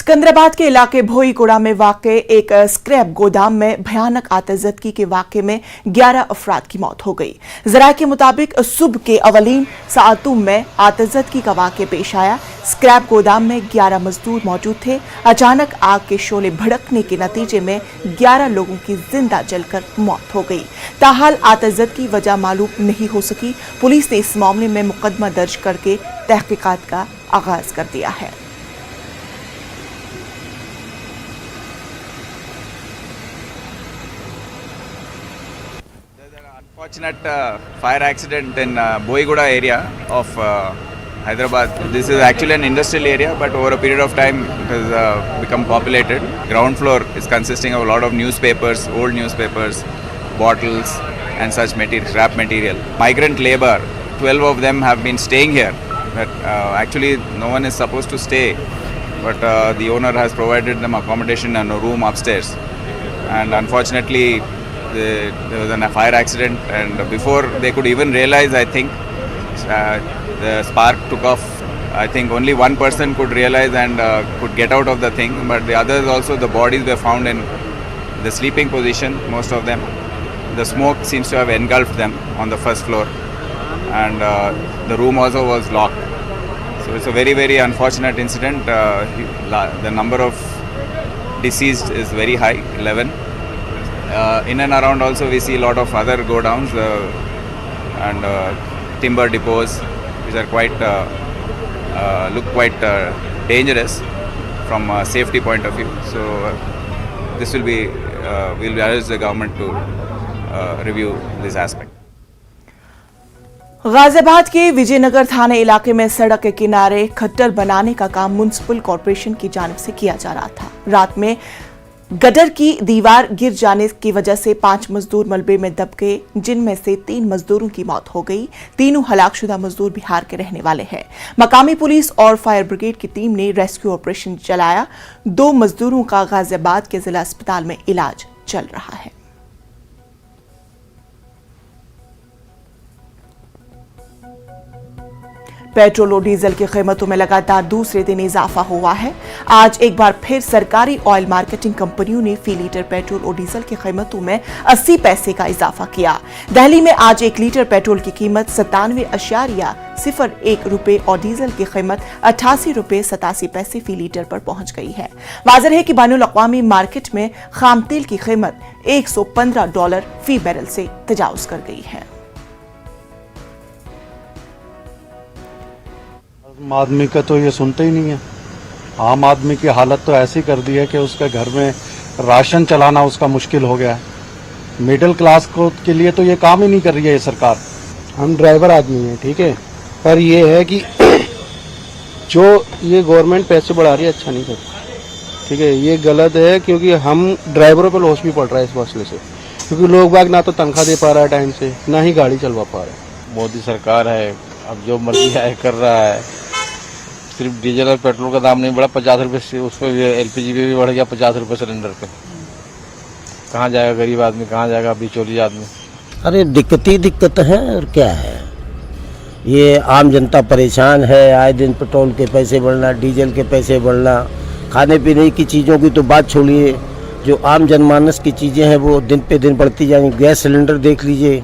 सिकंदराबाद के इलाके भोईगुड़ा में वाक़े एक स्क्रैप गोदाम में भयानक आतिशबाजी के वाक़े में 11 अफराद की मौत हो गई। ज़राए के मुताबिक सुबह के अवलीन सातों में आतिशबाजी का वाक़ा पेश आया। स्क्रैप गोदाम में 11 मजदूर मौजूद थे। अचानक आग के शोले भड़कने के नतीजे में 11 लोगों की जिंदा जलकर मौत हो गई। ताहाल आतिशबाजी की वजह मालूम नहीं हो सकी। पुलिस ने इस मामले में मुकदमा दर्ज करके तहकीकात का आगाज कर दिया है। Unfortunate fire accident in Boiguda area of Hyderabad. This is actually an industrial area, but over a period of time it has become populated. Ground floor is consisting of a lot of newspapers, old newspapers, bottles and such material, scrap material. Migrant labor, 12 of them have been staying here. But actually no one is supposed to stay, but the owner has provided them accommodation and a room upstairs. And unfortunately there was a fire accident, and before they could even realize, I think the spark took off. I think only one person could realize and could get out of the thing, but the others also, the bodies were found in the sleeping position, most of them. The smoke seems to have engulfed them on the first floor, and the room also was locked. So it's a very, very unfortunate incident. The number of deceased is very high, 11. In and around also we see a lot of other godowns and timber depots, which are quite look quite dangerous from a safety point of view. So this will be we'll urge the government to review this aspect. Ghaziabad के विजयनगर थाने इलाके में सड़क के किनारे खट्टर बनाने का काम municipal corporation की जानिब से किया जा रहा था। रात में गटर की दीवार गिर जाने की वजह से 5 मजदूर मलबे में दब गए, जिनमें से 3 मजदूरों की मौत हो गई। तीनों हलाकशुदा मजदूर बिहार के रहने वाले हैं। मकामी पुलिस और फायर ब्रिगेड की टीम ने रेस्क्यू ऑपरेशन चलाया। 2 मजदूरों का गाजियाबाद के जिला अस्पताल में इलाज चल रहा है। पेट्रोल और डीजल की कीमतों में लगातार दूसरे दिन इजाफा हुआ है। आज एक बार फिर सरकारी ऑयल मार्केटिंग कंपनियों ने फी लीटर पेट्रोल और डीजल की कीमतों में 80 पैसे का इजाफा किया। दिल्ली में आज 1 लीटर पेट्रोल की कीमत 97.01 रुपए और डीजल की कीमत 88 रुपए 87 पैसे फी लीटर पर पहुंच गई है। वाज़ेह है कि बैनुल अक़वामी मार्केट में खाम तेल की कीमत $115 फी बैरल से तजावुज कर गई है। आम आदमी का तो ये सुनते ही नहीं है। आम आदमी की हालत तो ऐसी कर दी है कि उसके घर में राशन चलाना उसका मुश्किल हो गया है। मिडिल क्लास को के लिए तो ये काम ही नहीं कर रही है ये सरकार। हम ड्राइवर आदमी हैं, ठीक है, पर ये है कि जो ये गवर्नमेंट पैसे बढ़ा रही है अच्छा नहीं करती, ठीक है, ये गलत है, क्योंकि हम ड्राइवरों पर लॉस भी पड़ रहा है इस मसले से, क्योंकि लोग बाग ना तो तनख्वाह दे पा रहा है टाइम से, ना ही गाड़ी चलवा पा रहा है। मोदी सरकार है, अब जो मर्जी है कर रहा है। सिर्फ डीजल और पेट्रोल का दाम नहीं बढ़ा, 50 रुपये से उस पर LPG पे भी बढ़ गया, 50 रुपये सिलेंडर पे। कहाँ जाएगा गरीब आदमी, कहाँ जाएगा बिचौली आदमी? अरे दिक्कत ही दिक्कत है, और क्या है, ये आम जनता परेशान है। आए दिन पेट्रोल के पैसे बढ़ना, डीजल के पैसे बढ़ना, खाने पीने की चीज़ों की तो बात छोड़िए, जो आम जनमानस की चीज़ें हैं वो दिन पे दिन बढ़ती जाएंगी। गैस सिलेंडर देख लीजिए,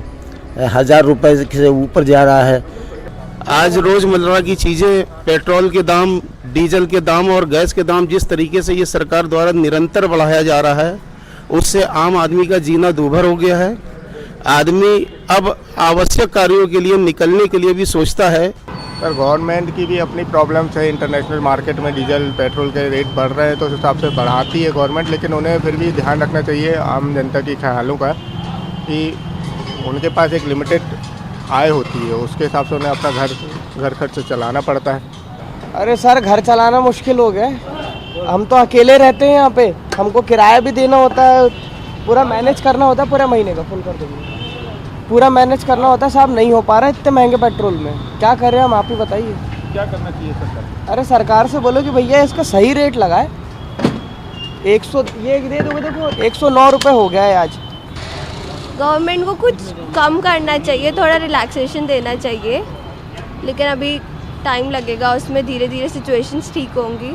1000 रुपये से ऊपर जा रहा है। आज रोजमर्रा की चीज़ें, पेट्रोल के दाम, डीजल के दाम और गैस के दाम जिस तरीके से ये सरकार द्वारा निरंतर बढ़ाया जा रहा है, उससे आम आदमी का जीना दूभर हो गया है। आदमी अब आवश्यक कार्यों के लिए निकलने के लिए भी सोचता है। पर गवर्नमेंट की भी अपनी प्रॉब्लम्स है। इंटरनेशनल मार्केट में डीजल पेट्रोल के रेट बढ़ रहे हैं, तो उस हिसाब से बढ़ाती है गवर्नमेंट, लेकिन उन्हें फिर भी ध्यान रखना चाहिए आम जनता की ख्यालों का, कि उनके पास एक लिमिटेड आय होती है, उसके हिसाब से उन्हें अपना घर खर्च चलाना पड़ता है। अरे सर, घर चलाना मुश्किल हो गया है। हम तो अकेले रहते हैं यहाँ पे, हमको किराया भी देना होता है, पूरा मैनेज करना होता है, पूरे महीने का फुल कर देंगे, पूरा मैनेज करना होता है। साहब नहीं हो पा रहा है इतने महंगे पेट्रोल में, क्या करें हम, आप ही बताइए। क्या करना चाहिए सरकार? अरे सरकार से बोलो कि भैया इसका सही रेट लगाए। 100 ये दे दोगे, देखो 109 रुपये हो गया है आज। गवर्नमेंट को कुछ कम करना चाहिए, थोड़ा रिलैक्सेशन देना चाहिए, लेकिन अभी टाइम लगेगा उसमें, धीरे धीरे सिचुएशंस ठीक होंगी।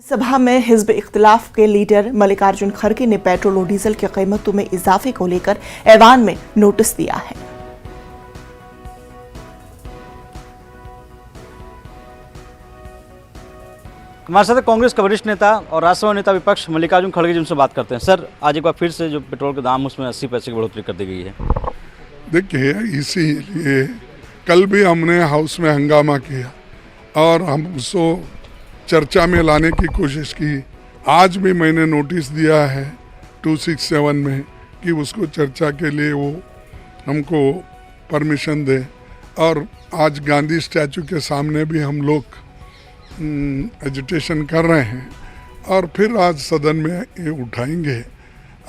सभा में हिज़्ब इख्तिलाफ के लीडर मल्लिकार्जुन खड़गे ने पेट्रोल और डीजल की कीमतों में इजाफे को लेकर ऐवान में नोटिस दिया है। हमारे साथ कांग्रेस के वरिष्ठ नेता और राज्यसभा नेता विपक्ष मल्लिकार्जुन खड़गे जिनसे बात करते हैं। सर, आज एक बार फिर से जो पेट्रोल के दाम उसमें 80 पैसे की बढ़ोतरी कर दी गई है। देखिए, इसीलिए कल भी हमने हाउस में हंगामा किया और हम उसको चर्चा में लाने की कोशिश की। आज भी मैंने नोटिस दिया है 267 में कि उसको चर्चा के लिए वो हमको परमिशन दे। और आज गांधी स्टैचू के सामने भी हम लोग एजिटेशन कर रहे हैं और फिर आज सदन में ये उठाएंगे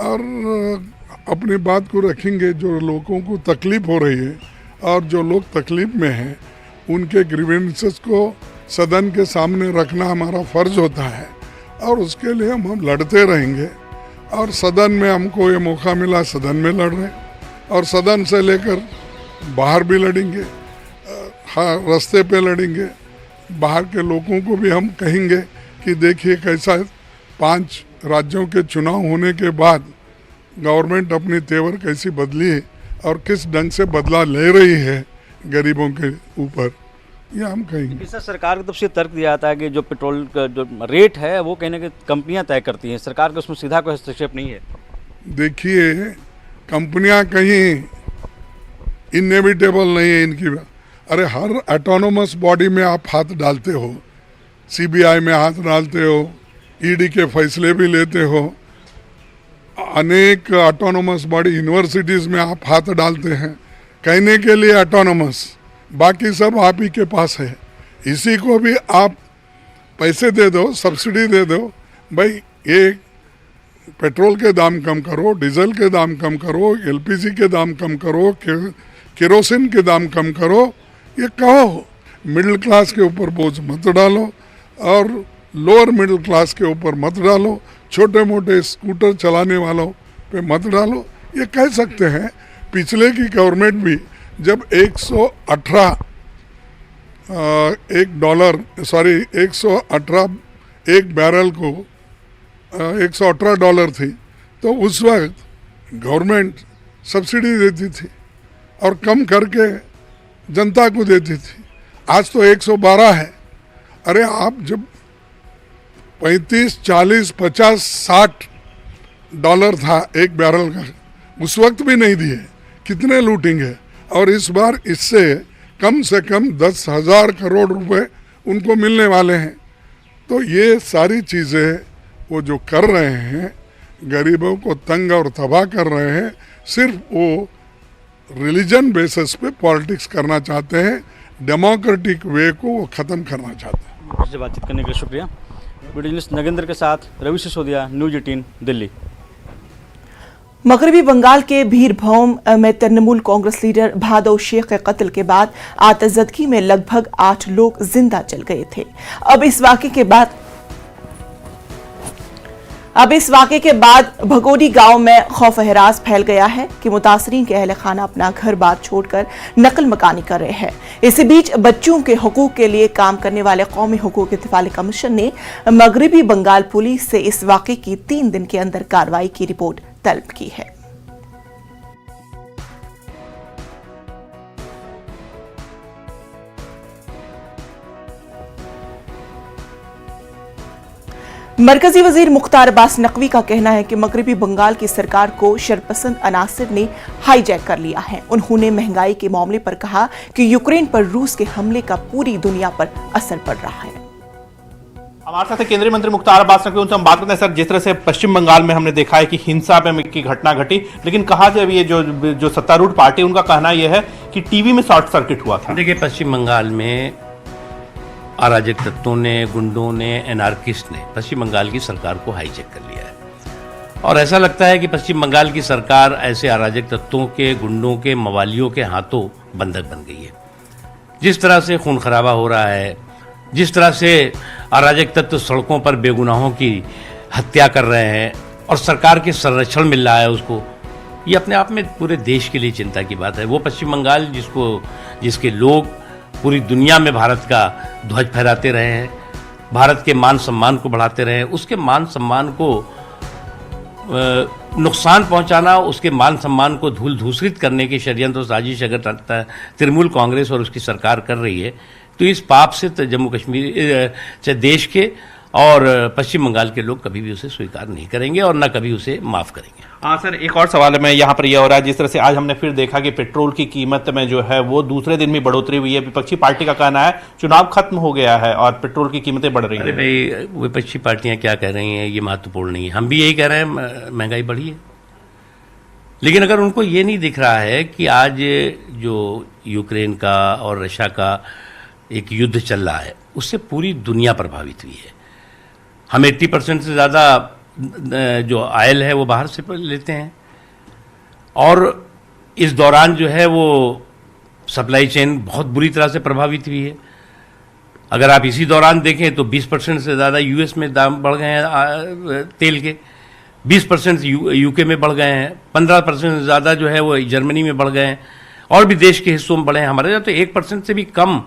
और अपनी बात को रखेंगे। जो लोगों को तकलीफ हो रही है और जो लोग तकलीफ में हैं उनके ग्रीवेंसेस को सदन के सामने रखना हमारा फर्ज होता है और उसके लिए हम लड़ते रहेंगे। और सदन में हमको ये मौका मिला, सदन में लड़ रहे और सदन से लेकर बाहर भी लड़ेंगे, रास्ते पे लड़ेंगे। बाहर के लोगों को भी हम कहेंगे कि देखिए कैसा 5 राज्यों के चुनाव होने के बाद गवर्नमेंट अपनी तेवर कैसी बदली है और किस ढंग से बदला ले रही है गरीबों के ऊपर, ये हम कहेंगे। सर, सरकार की तरफ से तर्क दिया जाता है कि जो पेट्रोल का जो रेट है वो कहीं ना कहीं कंपनियां तय करती हैं, सरकार का उसमें सीधा कोई हस्तक्षेप नहीं है। देखिए, कंपनियां कहीं इनएविटेबल नहीं है इनकी। अरे हर ऑटोनोमस बॉडी में आप हाथ डालते हो, सीबीआई में हाथ डालते हो, ईडी के फैसले भी लेते हो, अनेक ऑटोनोमस बॉडी यूनिवर्सिटीज़ में आप हाथ डालते हैं। कहने के लिए ऑटोनोमस, बाकी सब आप ही के पास है। इसी को भी आप पैसे दे दो, सब्सिडी दे दो, भाई ये पेट्रोल के दाम कम करो, डीजल के दाम कम करो, एलपीजी के दाम कम करो, केरोसिन के दाम कम करो, ये कहो। मिडिल क्लास के ऊपर बोझ मत डालो और लोअर मिडिल क्लास के ऊपर मत डालो, छोटे मोटे स्कूटर चलाने वालों पे मत डालो, ये कह सकते हैं। पिछले की गवर्नमेंट भी जब 118 एक बैरल को $118 थी, तो उस वक्त गवर्नमेंट सब्सिडी देती थी और कम करके जनता को देती थी। आज तो 112 है। अरे आप जब 35, 40, 50, $60 था एक बैरल का, उस वक्त भी नहीं दिए, कितने लूटेंगे। और इस बार इससे कम से कम 10,000 करोड़ रुपए उनको मिलने वाले हैं। तो ये सारी चीज़ें वो जो कर रहे हैं, गरीबों को तंग और तबाह कर रहे हैं। सिर्फ वो रिलीजन बेसिस पे पॉलिटिक्स करना चाहते हैं, डेमोक्रेटिक वे को वो ख़त्म करना चाहते हैं। मुझसे बातचीत करने के लिए शुक्रिया। वीडियो जर्नलिस्ट नगेंद्र के साथ रवि सिसोदिया, न्यूज़ 18 दिल्ली। मगरबी बंगाल के भीरभूम में तृणमूल कांग्रेस लीडर भादव शेख के कत्ल के बाद आतजदगी में लगभग 8 लोग जिंदा जल गए थे। अब इस वाक़े के बाद भगोड़ी गांव में खौफ हरास फैल गया है कि मुतासरीन के अहल खाना अपना घर बार छोड़कर नकल मकानी कर रहे हैं। इसी बीच बच्चों के हुकूक के लिए काम करने वाले कौमी हुकूक इत्तिफाक़ी कमीशन ने मगरबी बंगाल पुलिस से इस वाक़े की 3 दिन के अंदर कार्रवाई की रिपोर्ट तलब की है। मरकजी वजीर मुख्तार अब्बास नकवी का कहना है कि मगरबी बंगाल की सरकार को शरपसंद अनासिर ने हाईजैक कर लिया है। उन्होंने महंगाई के मामले पर कहा कि यूक्रेन पर रूस के हमले का पूरी दुनिया पर असर पड़ रहा है। हमारे साथ केंद्रीय मंत्री मुख्तार अब्बास नकवी, उनसे हम बात करते हैं। सर, जिस तरह से पश्चिम बंगाल में हमने देखा है कि हिंसा की घटना घटी, लेकिन कहा जब ये जो सत्तारूढ़ पार्टी, उनका कहना यह है कि टीवी में शॉर्ट सर्किट हुआ था। देखिए, पश्चिम बंगाल में अराजक तत्वों ने, गुंडों ने, एनार्किस्ट ने पश्चिम बंगाल की सरकार को हाईजैक कर लिया है और ऐसा लगता है कि पश्चिम बंगाल की सरकार ऐसे अराजक तत्वों के, गुंडों के, मवालियों के हाथों बंधक बन गई है। जिस तरह से खून खराबा हो रहा है, जिस तरह से अराजक तत्व सड़कों पर बेगुनाहों की हत्या कर रहे हैं और सरकार के संरक्षण मिल रहा है उसको, ये अपने आप में पूरे देश के लिए चिंता की बात है। वो पश्चिम बंगाल जिसके लोग पूरी दुनिया में भारत का ध्वज फहराते रहे हैं, भारत के मान सम्मान को बढ़ाते रहे, उसके मान सम्मान को नुकसान पहुंचाना, उसके मान सम्मान को धूल धूसरित करने की षड्यंत्र और साजिश अगर तृणमूल कांग्रेस और उसकी सरकार कर रही है तो इस पाप से जम्मू कश्मीर से देश के और पश्चिम बंगाल के लोग कभी भी उसे स्वीकार नहीं करेंगे और न कभी उसे माफ करेंगे। हाँ सर, एक और सवाल है मैं यहाँ पर यह हो रहा है, जिस तरह से आज हमने फिर देखा कि पेट्रोल की कीमत में जो है वो दूसरे दिन भी बढ़ोतरी हुई है। विपक्षी पार्टी का कहना है चुनाव खत्म हो गया है और पेट्रोल की कीमतें बढ़ रही हैं। अरे भाई, विपक्षी पार्टियां क्या कह रही हैं ये महत्वपूर्ण नहीं है, हम भी यही कह रहे हैं महंगाई बढ़ी है। लेकिन अगर उनको ये नहीं दिख रहा है कि आज जो यूक्रेन का और रशिया का एक युद्ध चल रहा है उससे पूरी दुनिया प्रभावित हुई है। हम 80% से ज़्यादा जो ऑयल है वो बाहर से लेते हैं और इस दौरान जो है वो सप्लाई चेन बहुत बुरी तरह से प्रभावित हुई है। अगर आप इसी दौरान देखें तो 20% से ज़्यादा यूएस में दाम बढ़ गए हैं तेल के, 20% यूके में बढ़ गए हैं, 15% से ज़्यादा जो है वो जर्मनी में बढ़ गए हैं और भी देश के हिस्सों में बढ़े हैं। हमारे यहाँ तो 1% से भी कम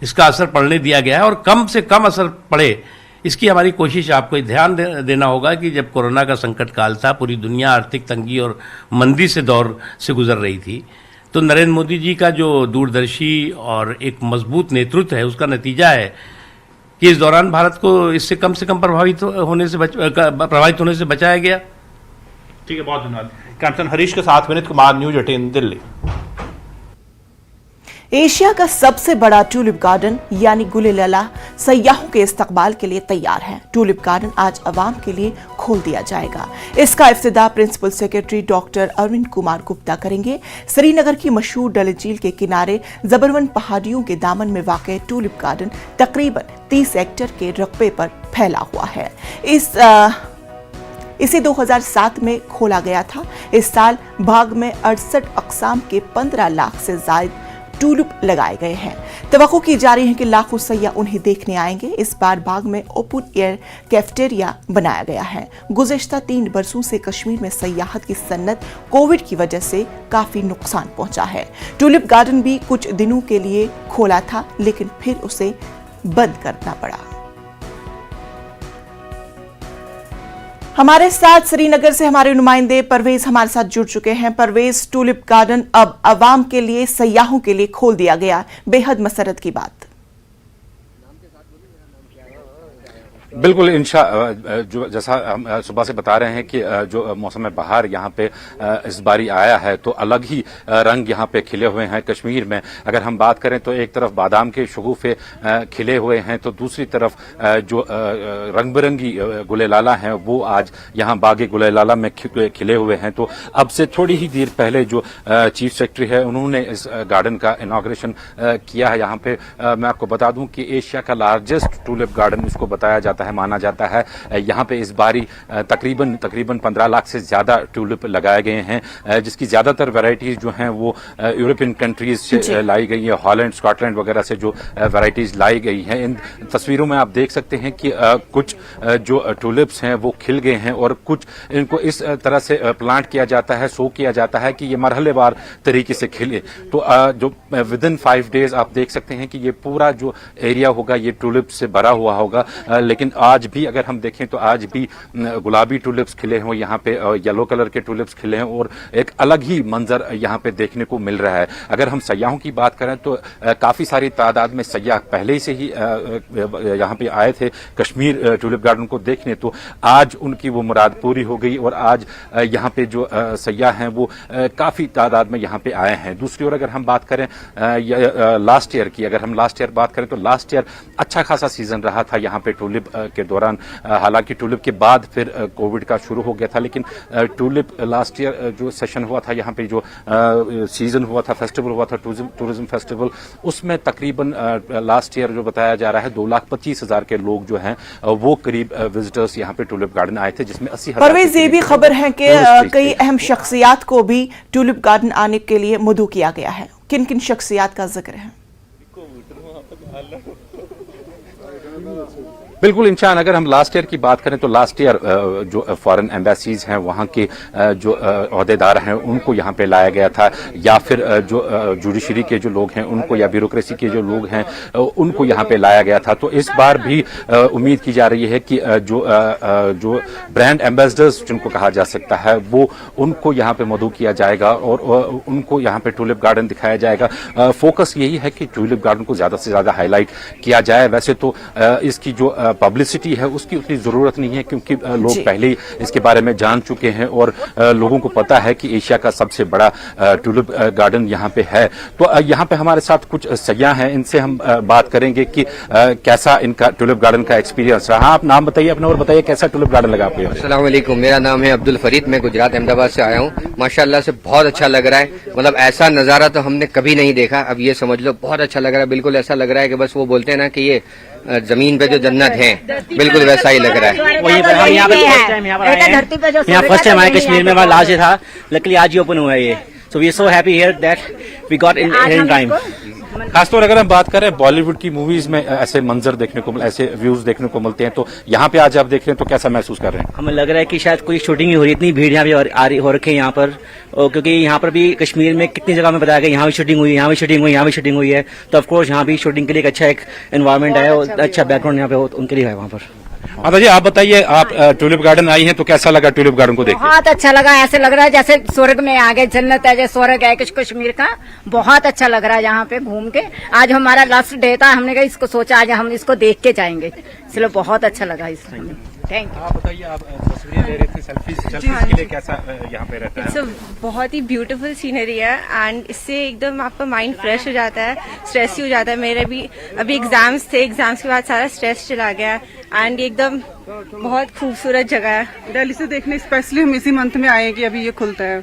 इसका असर पड़ने दिया गया है और कम से कम असर पड़े इसकी हमारी कोशिश। आपको ध्यान देना होगा कि जब कोरोना का संकट काल था, पूरी दुनिया आर्थिक तंगी और मंदी से दौर से गुजर रही थी, तो नरेंद्र मोदी जी का जो दूरदर्शी और एक मजबूत नेतृत्व है उसका नतीजा है कि इस दौरान भारत को इससे कम प्रभावित होने से बचाया गया। ठीक है, बहुत धन्यवाद। कैप्टन हरीश के साथ विनीत कुमार, न्यूज 18 दिल्ली। एशिया का सबसे बड़ा टूलिप गार्डन यानी गुलेलाला सयाहों के इस्तकबाल के लिए तैयार है। टूलिप गार्डन आज अवाम के लिए खोल दिया जाएगा। इसका इफ्तिताह principal secretary doctor Arvind Kumar Gupta करेंगे। श्रीनगर की मशहूर डल झील के किनारे जबरवन पहाड़ियों के दामन में वाक़ टूलिप गार्डन तकरीबन 30 हेक्टेयर के रकबे पर फैला हुआ है। इसे 2007 में खोला गया था। इस साल बाग में 68 अक़साम के 15 लाख से ज्यादा टूलिप लगाए गए हैं। तवक्को की जा रही है कि लाखों सैयाह उन्हें देखने आएंगे। इस बार बाग में ओपन एयर कैफेटेरिया बनाया गया है। गुज़िश्ता 3 बरसों से कश्मीर में सयाहत की सन्नत कोविड की वजह से काफी नुकसान पहुंचा है। टूलिप गार्डन भी कुछ दिनों के लिए खोला था लेकिन फिर उसे बंद करना पड़ा। हमारे साथ श्रीनगर से हमारे नुमाइंदे परवेज हमारे साथ जुड़ चुके हैं। परवेज, टूलिप गार्डन अब अवाम के लिए, सयाहों के लिए खोल दिया गया, बेहद मसरत की बात। बिल्कुल जो जैसा हम सुबह से बता रहे हैं कि जो मौसम बहार यहाँ पे इस बारी आया है तो अलग ही रंग यहाँ पे खिले हुए हैं। कश्मीर में अगर हम बात करें तो एक तरफ बादाम के शगुफे खिले हुए हैं तो दूसरी तरफ जो रंग बिरंगी गुलेलाला हैं वो आज यहाँ बागे गुलेलाला में खिले हुए हैं। तो अब से थोड़ी ही देर पहले जो चीफ सेक्रेटरी है उन्होंने इस गार्डन का इनॉग्रेशन किया है। यहाँ पे मैं आपको बता दूं कि एशिया का लार्जेस्ट टूलिप गार्डन इसको बताया जाता है, माना जाता है। यहाँ पे इस बारी तकरीबन 15 लाख से ज्यादा टूलिप लगाए गए हैं, जिसकी ज्यादातर वैरायटीज जो हैं वो यूरोपियन कंट्रीज से लाई गई है। हॉलैंड, स्कॉटलैंड वगैरह से जो वैरायटीज लाई गई हैं। इन तस्वीरों में आप देख सकते हैं कि कुछ जो टूलिप्स हैं वो खिल गए हैं और कुछ इनको इस तरह से प्लांट किया जाता है, सो किया जाता है कि ये मरहलेवार तरीके से खिले। तो जो विदिन 5 डेज आप देख सकते हैं कि ये पूरा जो एरिया होगा ये टूलिप से भरा हुआ होगा। लेकिन आज भी अगर हम देखें तो आज भी गुलाबी टूलिप्स खिले हैं यहाँ पे, येलो कलर के टूलिप्स खिले हैं और एक अलग ही मंजर यहाँ पे देखने को मिल रहा है। अगर हम सयाहों की बात करें तो काफी सारी तादाद में सयाह पहले से ही यहाँ पे आए थे कश्मीर टूलिप गार्डन को देखने, तो आज उनकी वो मुराद पूरी हो गई और आज यहाँ पे जो सयाह हैं वो काफी तादाद में यहाँ पे आए हैं। दूसरी ओर अगर हम बात करें लास्ट ईयर की, अगर हम लास्ट ईयर बात करें तो लास्ट ईयर अच्छा खासा सीजन रहा था यहाँ पे टूलिप के दौरान। हालांकि टूलिप के बाद फिर कोविड का शुरू हो गया था, लेकिन टूलिप लास्ट ईयर जो सेशन हुआ था यहाँ पे, जो सीजन हुआ था, फेस्टिवल हुआ था, टूरिज्म फेस्टिवल, उसमें तकरीबन लास्ट ईयर जो बताया जा रहा है 2,25,000 के लोग जो हैं वो करीब विजिटर्स यहाँ पे टूलिप गार्डन आए थे, जिसमें 80,000। परवेज, ये भी खबर है कि कई अहम शख्सियात को भी टूलिप गार्डन आने के लिए मदऊ किया गया है। किन किन शख्सियात का जिक्र है? बिल्कुल इंशान, अगर हम लास्ट ईयर की बात करें तो लास्ट ईयर जो फॉरेन एम्बेसीज हैं वहाँ के जो अहदेदार हैं उनको यहाँ पे लाया गया था, या फिर जो जुडिशरी के जो लोग हैं उनको, या ब्यूरोक्रेसी के जो लोग हैं उनको यहाँ पे लाया गया था। तो इस बार भी उम्मीद की जा रही है कि जो ब्रांड एम्बेसडर्स जिनको कहा जा सकता है वो उनको यहाँ पे मदऊ किया जाएगा और उनको यहाँ पे टूलिप गार्डन दिखाया जाएगा। फोकस यही है कि टूलिप गार्डन को ज्यादा से ज्यादा हाईलाइट किया जाए। वैसे तो इसकी जो पब्लिसिटी है उसकी उतनी जरूरत नहीं है, क्योंकि लोग पहले ही इसके बारे में जान चुके हैं और लोगों को पता है कि एशिया का सबसे बड़ा टूलिप गार्डन यहाँ पे है। तो यहाँ पे हमारे साथ कुछ सयाह हैं, इनसे हम बात करेंगे कि कैसा इनका टूलिप गार्डन का एक्सपीरियंस रहा। आप नाम बताइए अपना और बताइए कैसा टूलिप गार्डन लगा आपको? अस्सलाम वालेकुम, मेरा नाम है अब्दुल फरीद, मैं गुजरात अहमदाबाद से आया हूँ। माशाल्लाह से बहुत अच्छा लग रहा है, मतलब ऐसा नज़ारा तो हमने कभी नहीं देखा। अब ये समझ लो बहुत अच्छा लग रहा है, बिल्कुल ऐसा लग रहा है कि बस वो बोलते हैं ना कि ये जमीन पे जो जन्नत है, बिल्कुल वैसा ही लग रहा है। वही पर हम यहाँ पे फर्स्ट टाइम आए कश्मीर में, वहाँ लास्ट था, लकीली आज ही ओपन हुआ है ये। So we are so happy hear that we got in time. खासतौर अगर हम बात करें बॉलीवुड की मूवीज में ऐसे मंजर देखने को, ऐसे व्यूज देखने को मिलते हैं, तो यहाँ पे आज आप देख रहे हैं तो कैसा महसूस कर रहे हैं? हमें लग रहा है कि शायद कोई शूटिंग ही हो रही है, इतनी भीड़ यहाँ पे हो रखी है यहाँ पर, क्योंकि यहाँ पर भी कश्मीर में कितनी जगह में बताया गया यहाँ भी शूटिंग हुई, यहाँ भी शूटिंग हुई, यहाँ भी शूटिंग हुई है। तो ऑफकोर्स यहाँ भी शूटिंग के लिए एक अच्छा एक एनवायरमेंट है और अच्छा बैकग्राउंड यहाँ पे उनके लिए है वहाँ पर। माता जी आप बताइए, आप टूलिप गार्डन आई हैं तो कैसा लगा टूलिप गार्डन को देख? बहुत अच्छा लगा, ऐसे लग रहा है जैसे स्वर्ग में आ गए, जन्नत है जैसे स्वर्ग है कश्मीर का। बहुत अच्छा लग रहा है यहाँ पे घूम के। आज हमारा लास्ट डे था, हमने कहा इसको सोचा आज हम इसको देख के जाएंगे, इसलिए बहुत अच्छा लगा इसमें। Thank you. आप बताइए, आप तस्वीरें ले रहे थे, सेल्फीज के लिए कैसा यहाँ पे रहता है? बहुत ही ब्यूटीफुल सीनरी है एंड इससे एकदम आपका माइंड फ्रेश हो जाता है, स्ट्रेस ही हो जाता है। मेरे भी अभी एग्जाम्स थे, एग्जाम्स के बाद सारा स्ट्रेस चला गया एंड एकदम बहुत खूबसूरत जगह है। दिल्ली से देखने स्पेशली हम इसी मंथ में आए हैं कि अभी ये खुलता है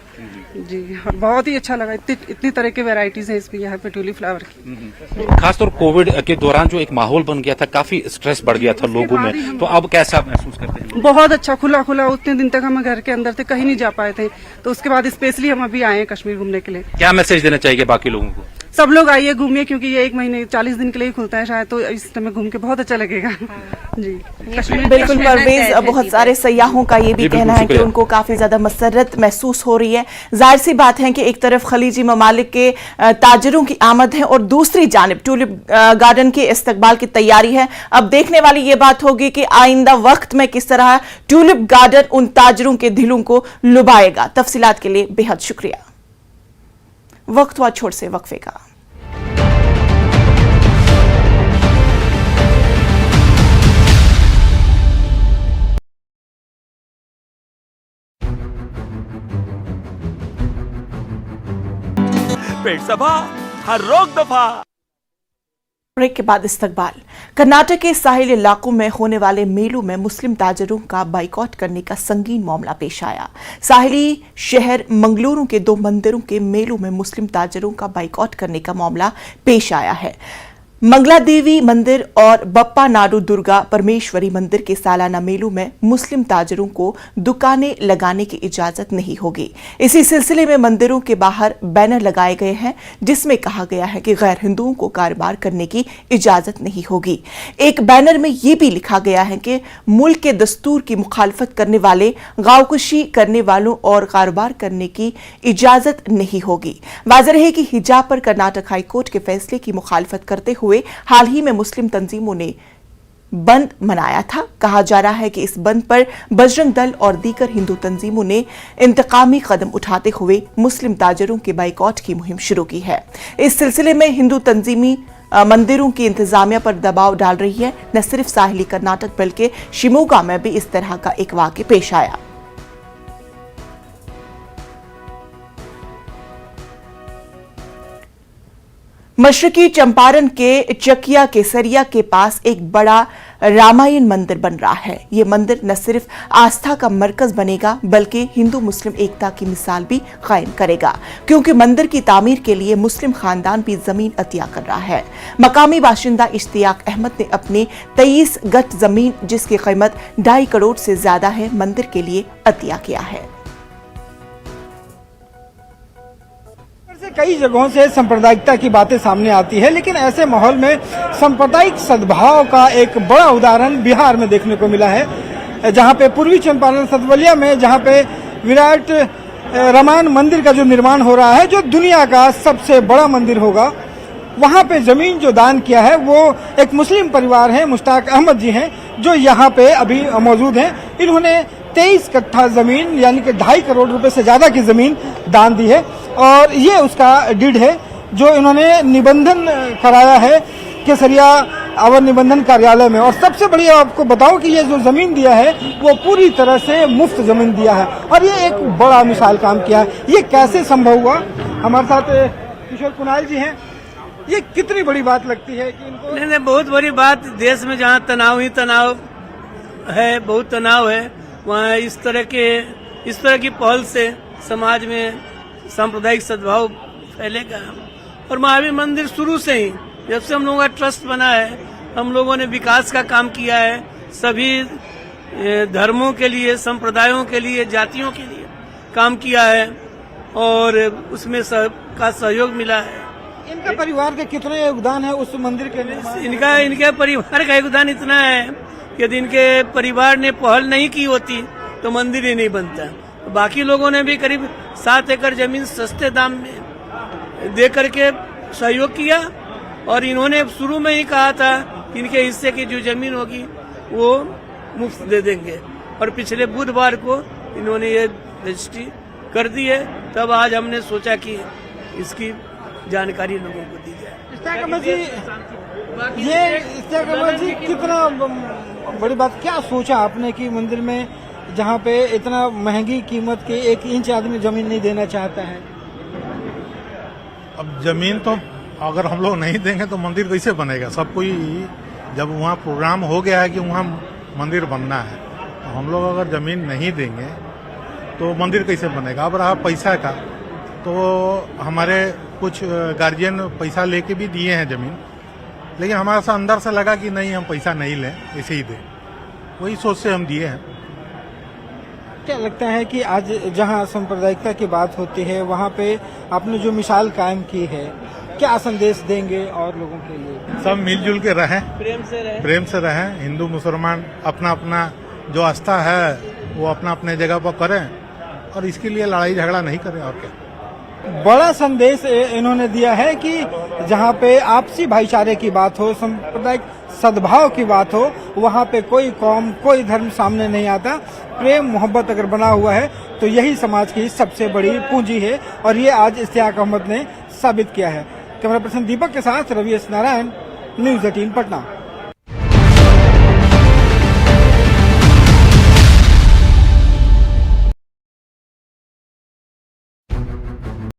जी, और बहुत ही अच्छा लगा। इतनी तरह के वैरायटीज हैं इसमें यहाँ पे टूलिप फ्लावर की। खासतौर कोविड के दौरान जो एक माहौल बन गया था, काफी स्ट्रेस बढ़ गया था लोगों में, तो अब कैसा महसूस करते हैं? बहुत अच्छा, खुला खुला। उतने दिन तक हम घर के अंदर थे, कहीं नहीं जा पाए थे, तो उसके बाद स्पेशली हम अभी आए हैं कश्मीर घूमने के लिए। क्या मैसेज देना चाहिए बाकी लोगों को? सब लोग आइए घूमिए, क्योंकि ये 1 महीने 40 दिन के लिए खुलता है शायद, तो इस समय घूम के बहुत अच्छा लगेगा जी। बिल्कुल परवेज, बहुत सारे सयाहों का ये भी कहना है कि उनको काफी ज्यादा मसरत महसूस हो रही है। जाहिर सी बात है कि एक तरफ खलीजी ममालिक के ताजरों की आमद है और दूसरी जानिब टूलिप गार्डन के इस्तकबाल की तैयारी है। अब देखने वाली ये बात होगी कि आइंदा वक्त में किस तरह टूलिप गार्डन उन ताजरों के दिलों को लुभाएगा। तफसीलात के लिए बेहद शुक्रिया। वक्त हुआ छोड़ से वक्फे का। पेट सभा हर रोग दफा। ब्रेक के बाद इस्तकबाल। कर्नाटक के साहिल इलाकों में होने वाले मेलों में मुस्लिम ताजरों का बाइकॉट करने का संगीन मामला पेश आया। साहिली शहर मंगलुरु के 2 मंदिरों के मेलों में मुस्लिम ताजरों का बाइकॉट करने का मामला पेश आया है। मंगला देवी मंदिर और बप्पा नाडू दुर्गा परमेश्वरी मंदिर के सालाना मेलों में मुस्लिम ताजरों को दुकानें लगाने की इजाजत नहीं होगी। इसी सिलसिले में मंदिरों के बाहर बैनर लगाए गए हैं जिसमें कहा गया है कि गैर हिंदुओं को कारोबार करने की इजाजत नहीं होगी। एक बैनर में यह भी लिखा गया है कि मुल्क के दस्तूर की मुखालफत करने वाले, गांवकुशी करने वालों और कारोबार करने की इजाजत नहीं होगी। वाज़ेह रहे कि हिजाब पर कर्नाटक हाईकोर्ट के फैसले की मुखालफत करते हुए हाल ही में मुस्लिम तंजीमों ने बंद मनाया था। कहा जा रहा है कि इस बंद पर बजरंग दल और दीगर हिंदू तंजीमों ने इंतकामी कदम उठाते हुए मुस्लिम ताजरों के बाइकॉट की मुहिम शुरू की है। इस सिलसिले में हिंदू तंजीमी मंदिरों की इंतजामिया पर दबाव डाल रही है। न सिर्फ साहिली कर्नाटक बल्कि शिमोगा में भी इस तरह का एक वाक़या पेश आया। मशरकी चंपारण के चकिया केसरिया के पास एक बड़ा रामायण मंदिर बन रहा है। ये मंदिर न सिर्फ आस्था का मरकज बनेगा बल्कि हिंदू मुस्लिम एकता की मिसाल भी कायम करेगा, क्योंकि मंदिर की तामीर के लिए मुस्लिम खानदान भी जमीन अतिया कर रहा है। मकामी बाशिंदा इश्तियाक अहमद ने अपनी 23 गज जमीन, जिसकी कीमत 2.5 करोड़ से ज्यादा है, मंदिर के लिए अतिया किया है। कई जगहों से सांप्रदायिकता की बातें सामने आती है, लेकिन ऐसे माहौल में सांप्रदायिक सद्भाव का एक बड़ा उदाहरण बिहार में देखने को मिला है, जहां पे पूर्वी चंपारण सतवलिया में जहां पे विराट रामायण मंदिर का जो निर्माण हो रहा है, जो दुनिया का सबसे बड़ा मंदिर होगा, वहां पे जमीन जो दान किया है वो एक मुस्लिम परिवार है, मुश्ताक अहमद जी हैं, जो यहाँ पे अभी मौजूद हैं। इन्होंने 23 कट्ठा जमीन यानी कि 2.5 करोड़ रुपए से ज्यादा की जमीन दान दी है और ये उसका डीड है जो इन्होंने निबंधन कराया है केसरिया अवर निबंधन कार्यालय में। और सबसे बड़ी आपको बताऊं कि ये जो जमीन दिया है वो पूरी तरह से मुफ्त जमीन दिया है और ये एक बड़ा मिसाल काम किया है। ये कैसे संभव हुआ? हमारे साथ किशोर कुणाल जी हैं। ये कितनी बड़ी बात लगती है कि इनको? नहीं, बहुत बड़ी बात। देश में जहाँ तनाव ही तनाव है, बहुत तनाव है, वहाँ इस तरह की पहल से समाज में सांप्रदायिक सद्भाव फैलेगा। और महावीर मंदिर शुरू से ही, जब से हम लोगों का ट्रस्ट बना है, हम लोगों ने विकास का काम किया है, सभी धर्मों के लिए, संप्रदायों के लिए, जातियों के लिए काम किया है और उसमें सबका सहयोग मिला है। इनका परिवार का कितना योगदान है उस मंदिर के लिए? इनके परिवार का योगदान इतना है कि यदि इनके परिवार ने पहल नहीं की होती तो मंदिर ही नहीं बनता। बाकी लोगों ने भी करीब 7 एकड़ जमीन सस्ते दाम में दे करके सहयोग किया और इन्होंने शुरू में ही कहा था कि इनके हिस्से की जो जमीन होगी वो मुफ्त दे देंगे और पिछले बुधवार को इन्होंने ये रजिस्ट्री कर दी है। तब आज हमने सोचा कि इसकी जानकारी लोगों को दी जाए। इश्तियाक अहमद जी, कितना बड़ी बात, क्या सोचा आपने कि मंदिर में जहाँ पे इतना महंगी कीमत के 1 इंच आदमी जमीन नहीं देना चाहता है? अब जमीन तो अगर हम लोग नहीं देंगे तो मंदिर कैसे बनेगा? सब कोई जब वहाँ प्रोग्राम हो गया है कि वहाँ मंदिर बनना है, तो हम लोग अगर जमीन नहीं देंगे तो मंदिर कैसे बनेगा? अब रहा पैसा का, तो हमारे कुछ गार्जियन पैसा लेके भी दिए हैं जमीन, लेकिन हमारे से अंदर से लगा कि नहीं, हम पैसा नहीं लें, ऐसे ही दें, वही सोच से हम दिए हैं। क्या लगता है कि आज जहां सांप्रदायिकता की बात होती है वहां पे आपने जो मिसाल कायम की है, क्या संदेश देंगे और लोगों के लिए? सब मिलजुल के रहें, प्रेम से रहें। हिंदू मुसलमान अपना अपना जो आस्था है वो अपना अपने जगह पर करें और इसके लिए लड़ाई झगड़ा नहीं करें। और क्या बड़ा संदेश इन्होंने दिया है कि जहाँ पे आपसी भाईचारे की बात हो, सांप्रदायिक सद्भाव की बात हो, वहाँ पे कोई कौम, कोई धर्म सामने नहीं आता। प्रेम मोहब्बत अगर बना हुआ है तो यही समाज की सबसे बड़ी पूंजी है और ये आज इश्तियाक अहमद ने साबित किया है। कैमरा पर्सन दीपक के साथ रवि एस नारायण, न्यूज़ 18 पटना।